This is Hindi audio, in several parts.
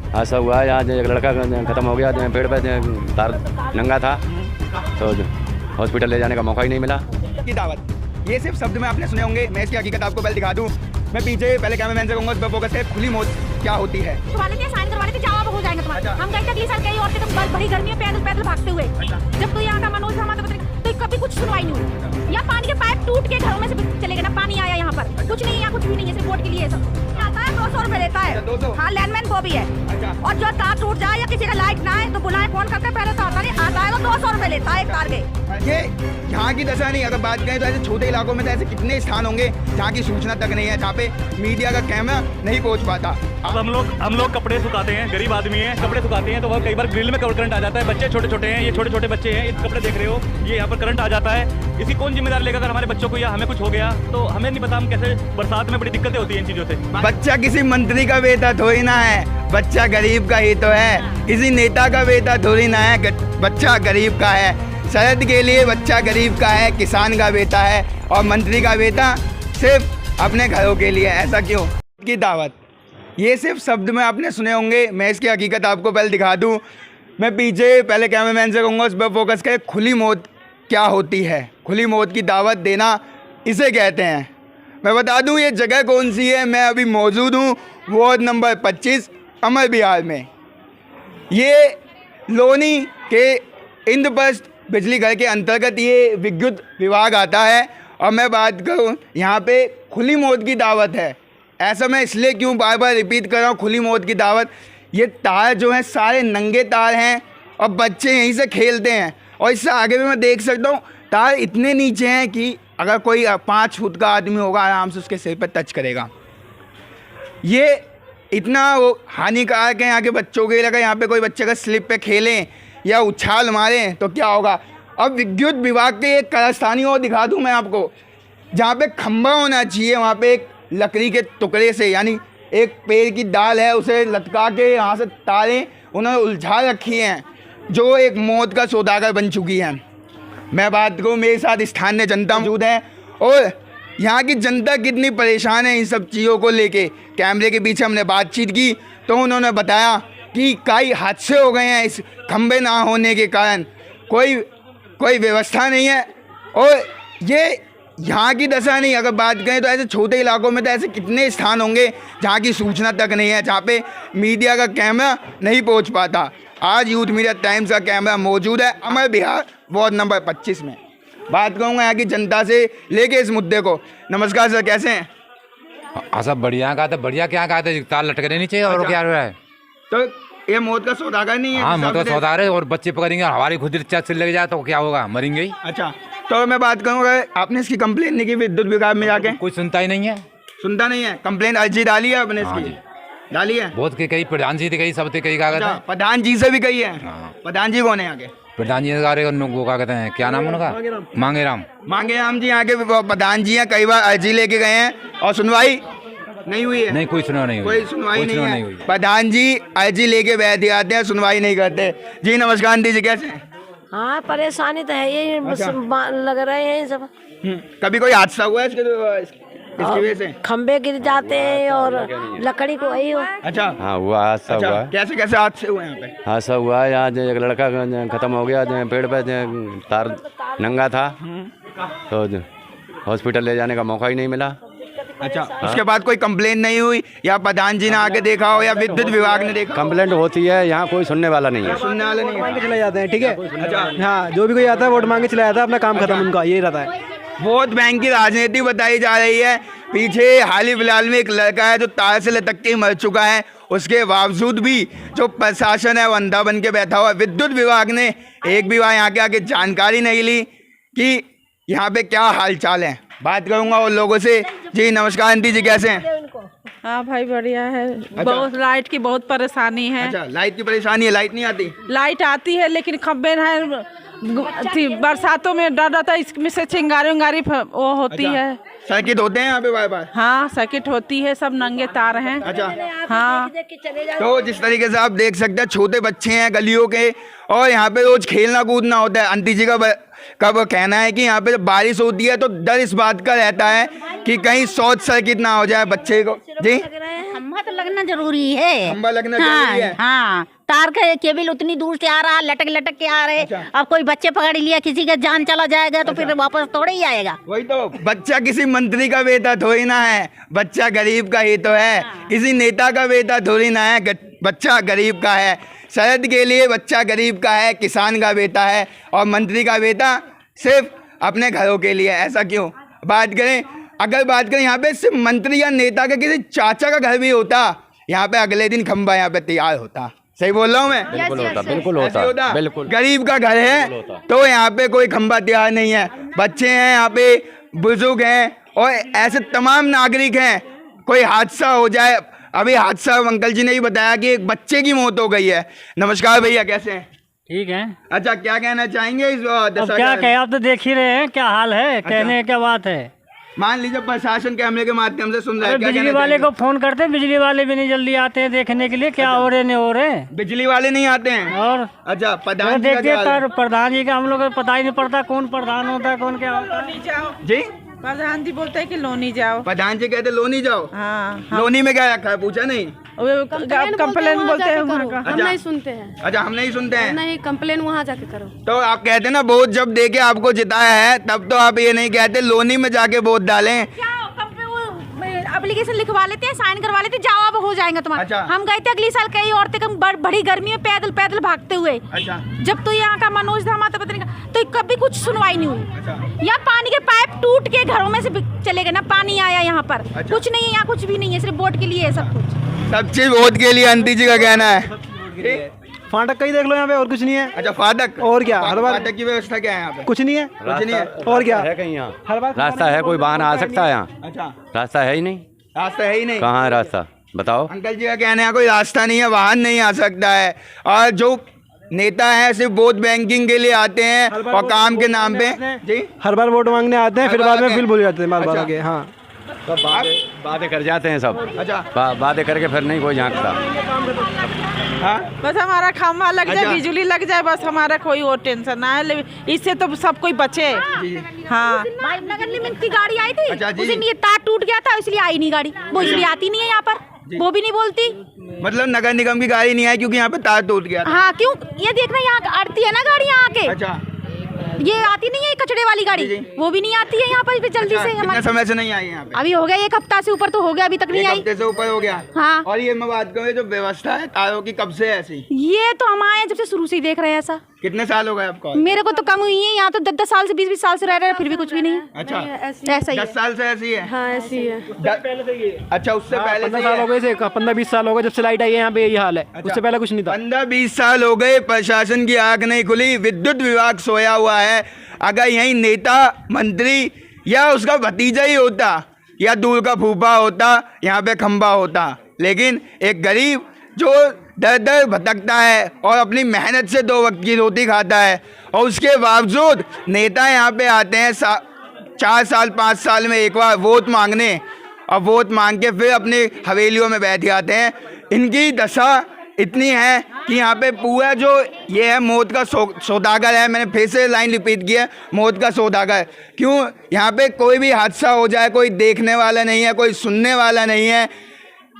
हादसा हुआ है। आज एक लड़का ख़त्म हो गया, पेड़ पे तार नंगा था तो हॉस्पिटल ले जाने का मौका ही नहीं मिला। की दावत, ये सिर्फ शब्द में आपने सुने होंगे, मैं इसकी हकीकत आपको पहले दिखा दूं। मैं पीछे पहले कैमरामैन से कहूँगा, उस पर फोकस है। खुली मौत क्या होती है? साइन करवाने थे, जवाब हो जाएंगे तुम्हारे। हम गए थे अगली साल, कई औरतें तो बड़ी गर्मी में पैदल पैदल भागते हुए। जब तो यहाँ का मनोज शर्मा तो कभी कुछ सुनवाई नहीं हुई। यहाँ पानी के पाइप टूट के घरों में से चले गए ना, पानी आया यहाँ पर कुछ नहीं, यहाँ कुछ भी नहीं है, सिर्फ वोट के लिए सब आता है। 200 रुपए देता है। हाँ, लैंडमैन वो भी है। और जो तार टूट जाए या किसी का लाइट ना आए तो बुलाए फोन करके, पहले तो आता नहीं, आता है वो 200 रुपए लेता है एक तार के। ये यहाँ की दशा नहीं, अगर बात करें तो ऐसे छोटे इलाकों में तो ऐसे कितने स्थान होंगे जहाँ की सूचना तक नहीं है, जहाँ पे मीडिया का कैमरा नहीं पहुँच पाता। अब हम लोग कपड़े सुखाते हैं, गरीब आदमी हैं, कपड़े सुखाते हैं तो वह कई बार ग्रिल में करंट आ जाता है। बच्चे छोटे छोटे हैं, ये छोटे छोटे बच्चे हैं, ये कपड़े देख रहे हो, ये यहाँ पर करंट आ जाता है। इसकी कौन जिम्मेदार लेगा? अगर हमारे बच्चों को या हमें कुछ हो गया तो हमें नहीं पता, हम कैसे, बरसात में बड़ी दिक्कतें होती हैं इन चीज़ों से। बच्चा किसी मंत्री का बेटा थोड़ी ना है, बच्चा गरीब का ही तो है। किसी नेता का बेटा थोड़ी ना है, बच्चा गरीब का है। शरद के लिए बच्चा गरीब का है, किसान का बेटा है, और मंत्री का बेटा सिर्फ अपने घरों के लिए। ऐसा क्यों? की दावत, ये सिर्फ शब्द में आपने सुने होंगे, मैं इसकी हकीकत आपको पहले दिखा दूं। मैं पीछे पहले कैमरामैन से कहूँगा, उस पर फोकस करें। खुली मौत क्या होती है? खुली मौत की दावत देना इसे कहते हैं। मैं बता दूं ये जगह कौन सी है। मैं अभी मौजूद हूँ वार्ड नंबर 25 अमर बिहार में। ये लोनी के इंद्रप्रस्थ बिजली घर के अंतर्गत ये विद्युत विभाग आता है। और मैं बात करूँ, यहाँ पे खुली मौत की दावत है। ऐसा मैं इसलिए क्यों बार बार रिपीट कर रहा हूँ, खुली मौत की दावत। ये तार जो हैं सारे नंगे तार हैं और बच्चे यहीं से खेलते हैं। और इससे आगे भी मैं देख सकता हूँ तार इतने नीचे हैं कि अगर कोई 5 फुट का आदमी होगा आराम से उसके सिर पर टच करेगा। ये इतना वो हानिकारक है यहाँ के बच्चों के लिए। अगर यहाँ पे कोई बच्चे का स्लिप पे खेलें या उछाल मारें तो क्या होगा? अब विद्युत विभाग के एक कारस्थानी और दिखा दूँ मैं आपको, जहाँ पे खंभा होना चाहिए वहाँ पे एक लकड़ी के टुकड़े से, यानी एक पेड़ की डाल है उसे लटका के यहाँ से तारें उन्होंने उलझा रखी हैं, जो एक मौत का सौदागर बन चुकी है। मैं बात करूँ, मेरे साथ स्थानीय जनता मौजूद है और यहाँ की जनता कितनी परेशान है इन सब चीज़ों को लेके। कैमरे के पीछे हमने बातचीत की तो उन्होंने बताया कि कई हादसे हो गए हैं इस खंभे ना होने के कारण। कोई व्यवस्था नहीं है। और ये यहाँ की दशा नहीं, अगर बात करें तो ऐसे छोटे इलाकों में तो ऐसे कितने स्थान होंगे जहाँ की सूचना तक नहीं है, जहाँ पे मीडिया का कैमरा नहीं पहुँच पाता। आज यूथ मीडिया टाइम्स का कैमरा मौजूद है अमर बिहार वार्ड नंबर 25 में। बात करूँगा यहाँ की जनता से लेके इस मुद्दे को। नमस्कार सर, कैसे हैं? हाँ सब बढ़िया। कहा था बढ़िया, क्या कहा था, तार लटकने नहीं चाहिए। और क्या हो रहा है? तो ये मौत का सौदागर नहीं है? हाँ, मौत का सौदागर है। और बच्चे पकड़ेंगे और हमारी खुद से लग जाए तो क्या होगा? मरेंगे ही। अच्छा, तो मैं बात करूँगा, आपने इसकी कंप्लेंट नहीं की विद्युत विभाग में जाके? कोई सुनता ही नहीं है। सुनता नहीं है? कंप्लेंट अर्जी डाली है आपने इसकी? डाली है बहुत। कई प्रधान जी थे, कई सब थे, कई कागज। प्रधान जी से भी कही है? प्रधान जी कौन है आगे? प्रधान जी वो क्या कहते हैं, क्या नाम उनका? मांगेराम जी यहाँ के प्रधान जी हैं। कई बार अर्जी लेके गए हैं और सुनवाई नहीं हुई है? नहीं, कोई सुनवाई नहीं हुई। कोई सुनवाई नहीं हुई। प्रधान जी अर्जी लेके बैठ जाते हैं, सुनवाई नहीं करते। जी नमस्कार आंटी जी, कैसे? हाँ, परेशानी तो है, ये लग रहे हैं सब। कभी कोई हादसा हुआ है इसकी वजह से? खंबे गिर जाते हैं और लकड़ी को वही हो। अच्छा, हाँ हुआ, हादसा हुआ। कैसे हादसे हुए यहाँ पे? हादसा हुआ है, आज एक लड़का ख़त्म हो गया, पेड़ पे तार नंगा था तो हॉस्पिटल ले जाने का मौका ही नहीं मिला। अच्छा, उसके बाद कोई कंप्लेंट नहीं हुई या प्रधान जी ने आके देखा हो या विद्युत विभाग ने देखा? कंप्लेंट होती है, यहाँ कोई सुनने वाला नहीं है। सुनने वाले नहीं है, चले जाते हैं। ठीक है, अच्छा, हाँ, जो भी कोई आता है वोट मांगे चला जाता है, अपना काम खत्म, उनका यही रहता है। वोट बैंक की राजनीति बताई जा रही है। पीछे हाल ही फिलहाल में एक लड़का है जो तार से लटक के मर चुका है, उसके बावजूद भी जो प्रशासन है वो अंधा बन के बैठा हुआ है। विद्युत विभाग ने एक भी बार यहाँ के आके जानकारी नहीं ली कि यहाँ पे क्या हालचाल है। बात करूँगा उन लोगों से। जी नमस्कार आंटी जी, कैसे हैं? हाँ भाई, बढ़िया है। बहुत लाइट की बहुत परेशानी है। अच्छा, लाइट की परेशानी है? लाइट नहीं आती? लाइट आती है लेकिन खंबे है, बरसातों में डर रहता है, इसमें से चिंगारी उंगारी वो होती है। सर्किट होते हैं यहाँ पे बार? हाँ, सर्किट होती है, सब नंगे तार हैं। अच्छा, हाँ। तो जिस तरीके से आप देख सकते हैं, छोटे बच्चे हैं गलियों के और यहाँ पे रोज खेलना कूदना होता है। आंटी जी का का वो कहना है कि यहाँ पे जब बारिश होती है तो डर इस बात का रहता है कि कहीं शॉर्ट सर्किट ना हो जाए बच्चे को। जी, खम्भा तो लगना जरूरी है। खंबा लगना जरूरी है। हाँ, तार का केबल उतनी दूर से आ रहा, लटक लटक के आ रहे। अब कोई बच्चे पकड़ लिया, किसी का जान चला जाएगा तो फिर वापस थोड़े ही आएगा। वही तो, बच्चा किसी मंत्री का बेटा थोड़ी ना है, बच्चा गरीब का ही तो है। किसी नेता का बेटा थोड़ी ना है, बच्चा गरीब का है। शरद के लिए बच्चा गरीब का है, किसान का बेटा है, और मंत्री का बेटा सिर्फ अपने घरों के लिए। ऐसा क्यों? बात करें, अगर बात करें यहाँ पे सिर्फ मंत्री या नेता का किसी चाचा का घर भी होता, यहाँ पे अगले दिन खंबा यहाँ पे तैयार होता। सही बोल रहा हूँ मैं? बिल्कुल होता, बिल्कुल होता, बिल्कुल। गरीब का घर है तो यहाँ पे कोई खंबा तैयार नहीं है। बच्चे हैं यहाँ पे, बुजुर्ग हैं, और ऐसे तमाम नागरिक हैं। कोई हादसा हो जाए, अभी हादसा अंकल जी ने ही बताया कि एक बच्चे की मौत हो गई है। नमस्कार भैया, कैसे हैं? ठीक है। अच्छा, क्या कहना चाहेंगे इस अब क्या कहे, आप तो देख ही रहे हैं क्या हाल है। कहने क्या बात है। मान लीजिए प्रशासन कैमरे के माध्यम से सुन रहे हैं, बिजली वाले को फोन करते हैं, बिजली वाले भी नहीं जल्दी आते हैं देखने के लिए क्या हो रहे नहीं हो रहे। बिजली वाले नहीं आते हैं? और अच्छा, प्रधान देखिए प्रधान जी का हम लोग को पता ही नहीं पड़ता कौन प्रधान होता है कौन क्या होता है। जी, प्रधान जी बोलते हैं कि लोनी जाओ। प्रधान जी कहते लोनी जाओ। हाँ, लोनी में क्या रखा है, पूछा नहीं? कंप्लेन बोलते हैं वहाँ का। हम नहीं सुनते हैं। अच्छा, हम नहीं सुनते हैं। नहीं, कंप्लेन वहाँ जाके करो। तो आप कहते हैं ना, वोट जब दे के आपको जिताया है तब तो आप ये नहीं कहते लोनी में जाके वोट डालें। एप्लीकेशन लिखवा लेते हैं, साइन करवा लेते हैं, जाओ अब हो जाएगा तुम्हारा। अच्छा। हम गए थे अगली साल, कई औरतें बड़ी गर्मी में पैदल पैदल भागते हुए। अच्छा। जब तो यहाँ का मनोज धामा तो पता नहीं, तो कभी कुछ सुनवाई नहीं हुई। अच्छा। या पानी के पाइप टूट के घरों में से चले गए ना, पानी आया यहाँ पर। अच्छा। कुछ नहीं है यहाँ, कुछ भी नहीं है, सिर्फ वोट के लिए है सब कुछ। सब चीज वोट के लिए, आंटी जी का कहना है। फाटक का ही देख लो यहाँ पे, और कुछ नहीं है। अच्छा, फाटक, और क्या, हर बार फाटक की व्यवस्था क्या है यहाँ पे? कुछ नहीं है, कुछ नहीं है। और क्या है कहीं यहाँ? हर बार रास्ता है, कोई वाहन आ सकता है यहाँ? अच्छा, रास्ता है ही नहीं। रास्ता है ही नहीं। कहाँ है रास्ता, बताओ। अंकल जी का कहना है कोई रास्ता नहीं है, वाहन नहीं आ सकता है। और जो नेता है सिर्फ वोट बैंकिंग के लिए आते हैं और काम के नाम पे। जी, हर बार वोट मांगने आते हैं, फिर बाद में फिर भूल जाते हैं बार बार अच्छा। आगे। हाँ, बातें कर जाते हैं सब। अच्छा, बातें करके फिर नहीं कोई झांकता। हाँ, बस हमारा खम्भा लग जाए, अच्छा। बिजली लग जाए, बस हमारा कोई और टेंशन ना है। इससे तो सब कोई बचे। हाँ, नगर निगम की गाड़ी आई थी, अच्छा, जी। उसी में ये तार टूट गया था, इसलिए आई नहीं गाड़ी। वो इसलिए आती नहीं है यहाँ पर, वो भी नहीं बोलती। मतलब नगर निगम की गाड़ी नहीं आई क्योंकि यहाँ पे तार टूट गया था। हाँ, क्यों? ये देखना, यहाँ आती है ना गाड़ी यहाँ आके। अच्छा, ये आती नहीं है कचड़े वाली गाड़ी, वो भी नहीं आती है यहाँ पर जल्दी से। कितने समय से नहीं आई यहाँ पे? अभी हो गया 1 हफ्ता से ऊपर तो हो गया, अभी तक नहीं आई। 1 हफ्ते से ऊपर हो गया। हाँ। और ये मैं बात करूँ, जो व्यवस्था है तारों की, कब से है ऐसी? ये तो हम आए जब से शुरू से ही देख रहे हैं ऐसा। कितने साल हो गए आपको? मेरे को तो कम हुई है, यहाँ तो 10 साल से 20 साल से रह रहे हैं, फिर भी कुछ भी नहीं है। अच्छा, ऐसा ही 10 साल से ऐसी है? हाँ, ऐसी है। अच्छा, उससे पहले 15 साल हो गए, 15-20 साल हो गए जब से लाइट आई है यहाँ पे, यही हाल है। उससे पहले कुछ नहीं था। 15-20 साल हो गए, प्रशासन की आंख नहीं खुली, विद्युत विभाग सोया हुआ है। अगर यही नेता मंत्री या उसका भतीजा ही होता या दूर का फूफा होता, यहाँ पे खंबा होता। लेकिन एक गरीब जो दर दर भटकता है और अपनी मेहनत से 2 वक्त की रोटी खाता है, और उसके बावजूद नेता यहाँ पे आते हैं 4 साल 5 साल में एक बार वोट मांगने, और वोट मांग के फिर अपनी हवेलियों में बैठ जाते हैं। इनकी दशा इतनी है कि यहाँ पे पूरा जो ये है मौत का सौदागर है। मैंने फिर से लाइन रिपीट की है, मौत का सौदागर। क्यों? यहाँ पे कोई भी हादसा हो जाए, कोई देखने वाला नहीं है, कोई सुनने वाला नहीं है।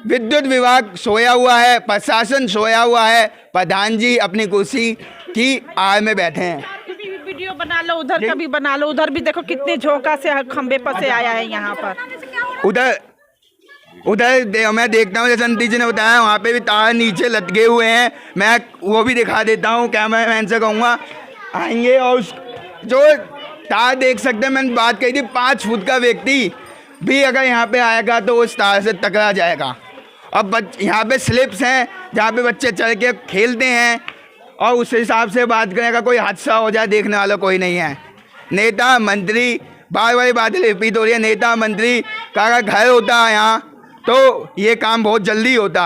विद्युत विभाग सोया हुआ है, प्रशासन सोया हुआ है, प्रधान जी अपनी कुर्सी की आड़ में बैठे हैं। वीडियो बना लो, उधर का भी बना लो, उधर भी देखो कितने झोंका से खंबे पर से आया है यहाँ पर। उधर मैं देखता हूँ, जैसे आंटी जी ने बताया, वहाँ पे भी तार नीचे लटके हुए हैं। मैं वो भी दिखा देता हूँ, कैमरामैन से कहूँगा आएंगे, और जो तार देख सकते हैं, मैंने बात कही थी 5 फुट का व्यक्ति भी अगर यहाँ पे आएगा तो उस तार से टकरा जाएगा। अब यहाँ पे स्लिप्स हैं जहाँ पे बच्चे चढ़ के खेलते हैं, और उस हिसाब से बात करें, अगर कोई हादसा हो जाए देखने वाला कोई नहीं है। नेता मंत्री, बार बार बातें रिपीट हो रही है, नेता मंत्री का अगर घर होता है यहाँ तो ये काम बहुत जल्दी होता।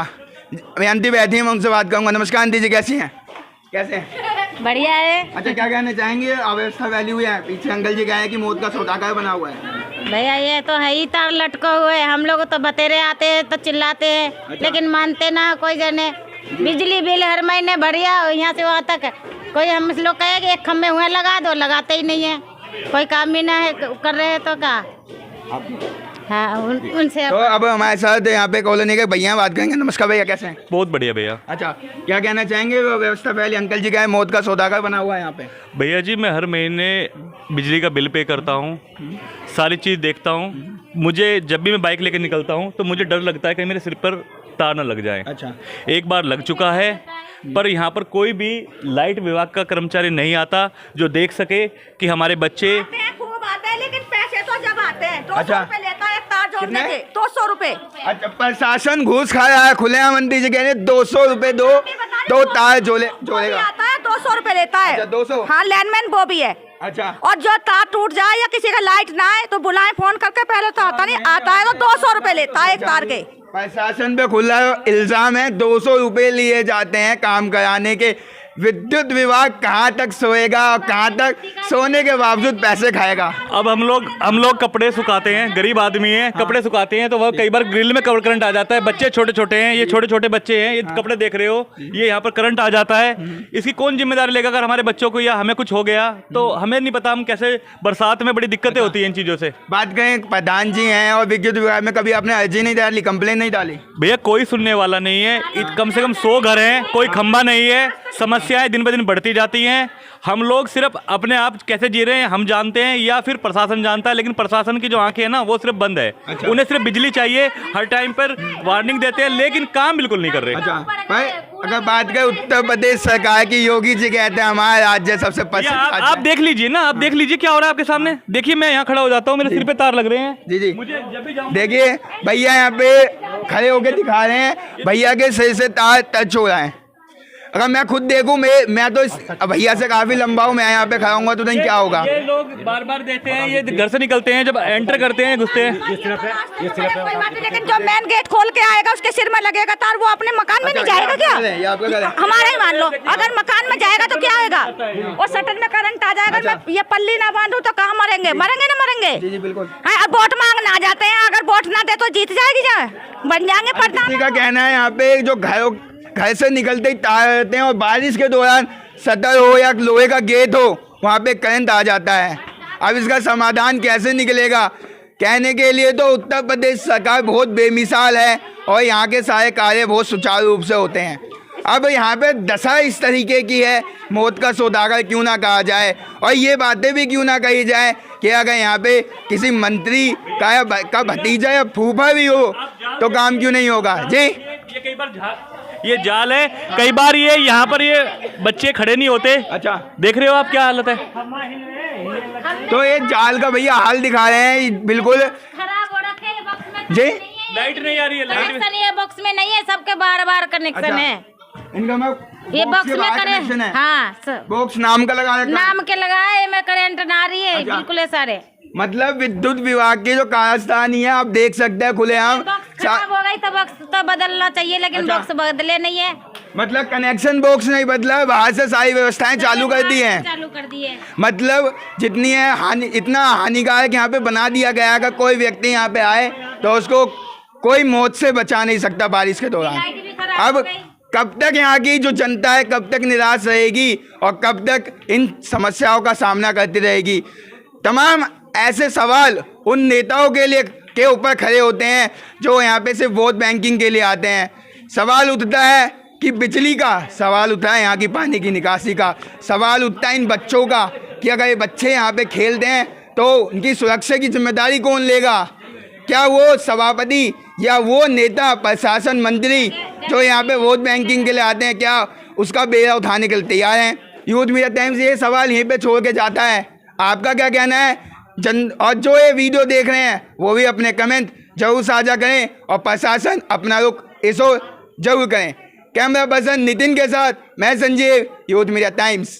आंटी बैठी हैं, मैं उनसे बात करूँगा। नमस्कार आंटी जी, कैसी हैं? कैसे हैं? बढ़िया है। अच्छा, क्या कहना चाहेंगे? अव्यवस्था वैल्यू है, पीछे अंकल जी कहे हैं कि मौत का सौदागर बना हुआ है। भैया ये तो है ही, तार लटका हुए। हम लोग तो बतेरे आते हैं तो चिल्लाते हैं, लेकिन मानते ना कोई जने। बिजली बिल हर महीने बढ़िया यहाँ से वहाँ तक। कोई हम लोग कहे कि एक खम्भे हुए लगा दो, लगाते ही नहीं है। कोई काम भी ना है कर रहे हैं तो क्या। हाँ उनसे तो अब हमारे साथ यहाँ पे कॉलोनी के भैया बात करेंगे। नमस्कार भैया, कैसे हैं? बहुत बढ़िया भैया। अच्छा, क्या कहना चाहेंगे? वो व्यवस्था पहले अंकल जी का है, मौत का सौदागर बना हुआ है यहाँ पे। भैया जी, मैं हर महीने बिजली का बिल पे करता हूँ, सारी चीज़ देखता हूँ। मुझे जब भी मैं बाइक लेकर निकलता हूँ तो मुझे डर लगता है कि मेरे सिर पर तार न लग जाए। अच्छा, एक बार लग चुका है, पर यहाँ पर कोई भी लाइट विभाग का कर्मचारी नहीं आता जो देख सके कि हमारे बच्चे। खूब आते हैं, लेकिन पैसे तो जब आते हैं 200 अच्छा। रुपए लेता है तार जोड़ने के। 200 रुपए। अच्छा, प्रशासन घूस खा रहा है खुलेआम। मंत्री जी कह रहे हैं 200 रुपए दो तो तार जोड़ेगा। आता है 200 रुपए लेता है। अच्छा, 200। हाँ, लैंडमैन वो भी है। अच्छा, और जो तार टूट जाए या किसी का लाइट ना आए तो बुलाएं फोन करके। पहले तो आता नहीं, आता है तो 200 रुपए लेता है एक तार के। प्रशासन पे खुला इल्जाम है 200 रुपए लिए जाते हैं काम कराने के। विद्युत विभाग कहाँ तक सोएगा और कहाँ तक सोने के बावजूद पैसे खाएगा? अब हम लोग कपड़े सुखाते हैं, गरीब आदमी हैं। कपड़े सुखाते हैं तो वह कई बार ग्रिल में करंट आ जाता है। बच्चे छोटे छोटे हैं, ये छोटे छोटे बच्चे हैं, ये कपड़े देख रहे हो, ये यहाँ पर करंट आ जाता है। इसकी कौन जिम्मेदारी लेगा? अगर हमारे बच्चों को या हमें कुछ हो गया तो हमें नहीं पता हम कैसे। बरसात में बड़ी दिक्कतें होती हैं इन चीज़ों से। बात करें प्रधान जी हैं और विद्युत विभाग में, कभी आपने अर्जी नहीं डाली, कंप्लेन नहीं डाली? भैया कोई सुनने वाला नहीं है। कम से कम 100 घर हैं, कोई खंबा नहीं है। समस्याएं दिन ब दिन बढ़ती जाती हैं। हम लोग सिर्फ अपने आप कैसे जी रहे हैं हम जानते हैं, या फिर प्रशासन जानता है, लेकिन प्रशासन की जो आंखें हैं ना वो सिर्फ बंद है। अच्छा। उन्हें सिर्फ बिजली चाहिए, हर टाइम पर वार्निंग देते हैं लेकिन काम बिल्कुल नहीं कर रहे। अच्छा भाई, अगर बात करें उत्तर प्रदेश सरकार की, योगी जी कहते हैं हमारा राज्य सबसे भैया, आप देख लीजिए ना, आप देख लीजिए क्या हो रहा है आपके सामने। देखिए मैं यहाँ खड़ा हो जाता हूँ, मेरे सिर पे तार लग रहे हैं। जी जी, मुझे जब भी देखिए भैया यहाँ पे खड़े होके दिखा रहे हैं, भैया के सिर से तार टच हो रहा है। अगर मैं खुद देखूं, मैं तो इस भैया से काफी लंबा हूँ, मैं यहाँ पे खड़ा हूँगा तो नहीं क्या होगा? ये लोग बार बार देते हैं, ये घर से निकलते हैं, जब एंटर करते हैं घुसते हैं। लेकिन जो मेन गेट खोल के आएगा उसके सिर में लगेगा तार, वो अपने मकान में नहीं जाएगा क्या? हमारा ही मान लो, अगर मकान में जाएगा तो क्या होगा? और शटर में करंट आ जाएगा। मैं ये पल्ली ना बांधू तो कहाँ मरेंगे? मरेंगे ना मरेंगे? जी बिल्कुल। अब वोट मांगने आ जाते हैं, अगर वोट ना दे तो जीत जाएगी, बन जाएंगे प्रधान। का कहना है यहाँ पे जो घर से निकलते ही तार रहते हैं और बारिश के दौरान शटर हो या लोहे का गेट हो, वहाँ पे करंट आ जाता है। अब इसका समाधान कैसे निकलेगा? कहने के लिए तो उत्तर प्रदेश सरकार बहुत बेमिसाल है और यहाँ के सारे कार्य बहुत सुचारू रूप से होते हैं। अब यहाँ पे दशा इस तरीके की है, मौत का सौदागर क्यों ना कहा जाए, और ये बातें भी क्यों ना कही जाए कि अगर यहाँ पे किसी मंत्री का भतीजा या फूफा भी हो तो काम क्यों नहीं होगा? जी, ये कई बार ये जाल है, कई बार ये यहाँ पर ये बच्चे खड़े नहीं होते। अच्छा, देख रहे हो आप क्या हालत है। तो ये जाल का भैया हाल दिखा रहे हैं बिल्कुल खराब हो रखे हैं, बॉक्स में जी। लाइट नहीं आ रही है, लाइट कनेक्शन ये बॉक्स में नहीं है, सबके बार बार कनेक्शन अच्छा। है। इनका मैं ये बॉक्स के में बाहर करे। कनेक्शन है। हाँ, बॉक्स नाम का लगा रखा है। नाम के लगाए में करंट ना रही है। अच्छा। बिल्कुल है सारे। मतलब विद्युत विभाग की जो कारस्तानी है, आप देख सकते हैं खुलेआम। बॉक्स खराब हो गई तो बॉक्स तो बदलना चाहिए, लेकिन अच्छा। बॉक्स बदले नहीं है। मतलब कनेक्शन बॉक्स नहीं बदला, बाहर से सारी व्यवस्थाएं चालू कर दी हैं। चालू कर दी है। मतलब जितनी है इतना हानिकारक यहाँ पे बना दिया गया है, अगर कोई व्यक्ति यहाँ पे आए तो उसको कोई मौत से बचा नहीं सकता बारिश के दौरान। लाइट भी खराब हो अब गई। कब तक यहाँ की जो जनता है कब तक निराश रहेगी और कब तक इन समस्याओं का सामना करती रहेगी? तमाम ऐसे सवाल उन नेताओं के ऊपर खड़े होते हैं जो यहाँ पे सिर्फ वोट बैंकिंग के लिए आते हैं। सवाल उठता है कि बिजली का, सवाल उठता है यहाँ की पानी की निकासी का, सवाल उठता है इन बच्चों का कि अगर ये बच्चे यहाँ पे खेलते हैं तो उनकी सुरक्षा की जिम्मेदारी कौन लेगा? क्या वो सभापति या वो नेता, प्रशासन, मंत्री जो यहाँ पे वोट बैंकिंग के लिए आते हैं, क्या उसका बेड़ा उठाने के लिए तैयार हैं? यूथ मीडिया टाइम्स ये सवाल यहीं पे छोड़ के जाता है। आपका क्या कहना है? और जो ये वीडियो देख रहे हैं वो भी अपने कमेंट जरूर साझा करें और प्रशासन अपना रुख इसो जरूर करें। कैमरा पर्सन नितिन के साथ मैं संजीव, यूथ मीडिया टाइम्स।